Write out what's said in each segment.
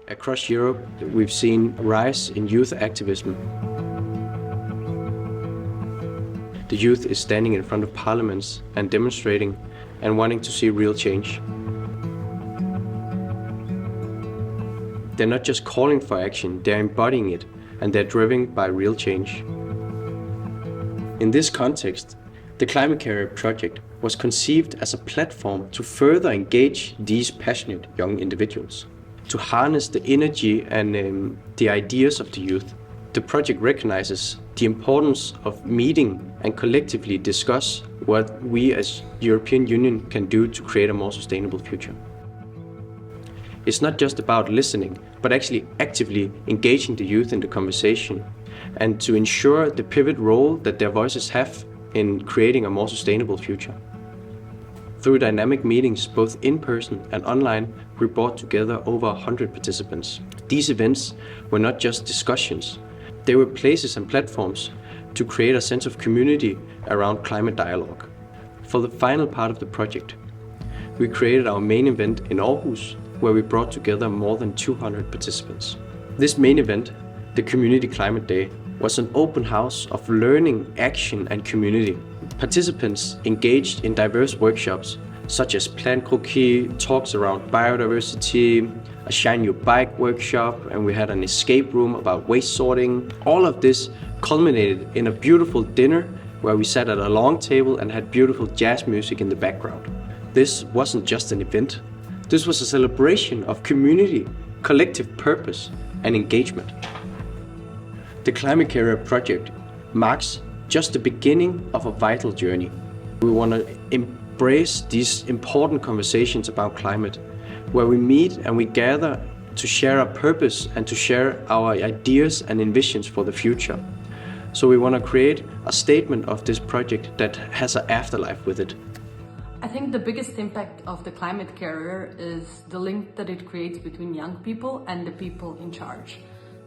Across Europe, we've seen a rise in youth activism. The youth is standing in front of parliaments and demonstrating and wanting to see real change. They're not just calling for action, they're embodying it, and they're driven by real change. In this context, the Climate Carrier project was conceived as a platform to further engage these passionate young individuals, to harness the energy and the ideas of the youth. The project recognizes the importance of meeting and collectively discuss what we as European Union can do to create a more sustainable future. It's not just about listening, but actually actively engaging the youth in the conversation and to ensure the pivot role that their voices have in creating a more sustainable future. Through dynamic meetings, both in person and online, we brought together over 100 participants. These events were not just discussions, they were places and platforms to create a sense of community around climate dialogue. For the final part of the project, we created our main event in Aarhus, where we brought together more than 200 participants. This main event, the Community Climate Day, was an open house of learning, action and community. Participants engaged in diverse workshops such as plant croquis, talks around biodiversity, a Shine Your Bike workshop, and we had an escape room about waste sorting. All of this culminated in a beautiful dinner where we sat at a long table and had beautiful jazz music in the background. This wasn't just an event. This was a celebration of community, collective purpose and engagement. The Climate Carrier project marks just the beginning of a vital journey. We want to embrace these important conversations about climate, where we meet and we gather to share our purpose and to share our ideas and envisions for the future. So we want to create a statement of this project that has an afterlife with it. I think the biggest impact of the Climate Carrier is the link that it creates between young people and the people in charge.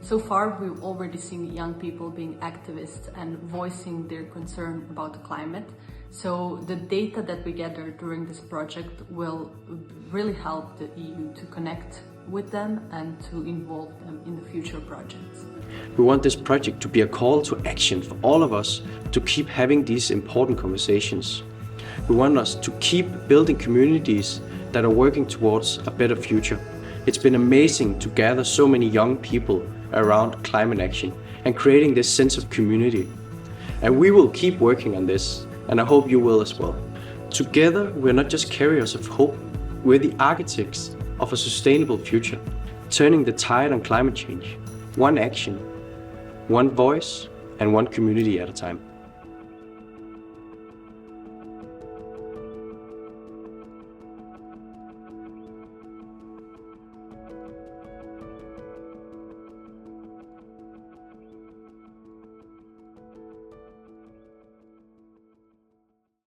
So far, we've already seen young people being activists and voicing their concern about the climate. So the data that we gather during this project will really help the EU to connect with them and to involve them in the future projects. We want this project to be a call to action for all of us to keep having these important conversations. We want us to keep building communities that are working towards a better future. It's been amazing to gather so many young people around climate action and creating this sense of community. And we will keep working on this, and I hope you will as well. Together, we're not just carriers of hope, we're the architects of a sustainable future, turning the tide on climate change, one action, one voice, and one community at a time.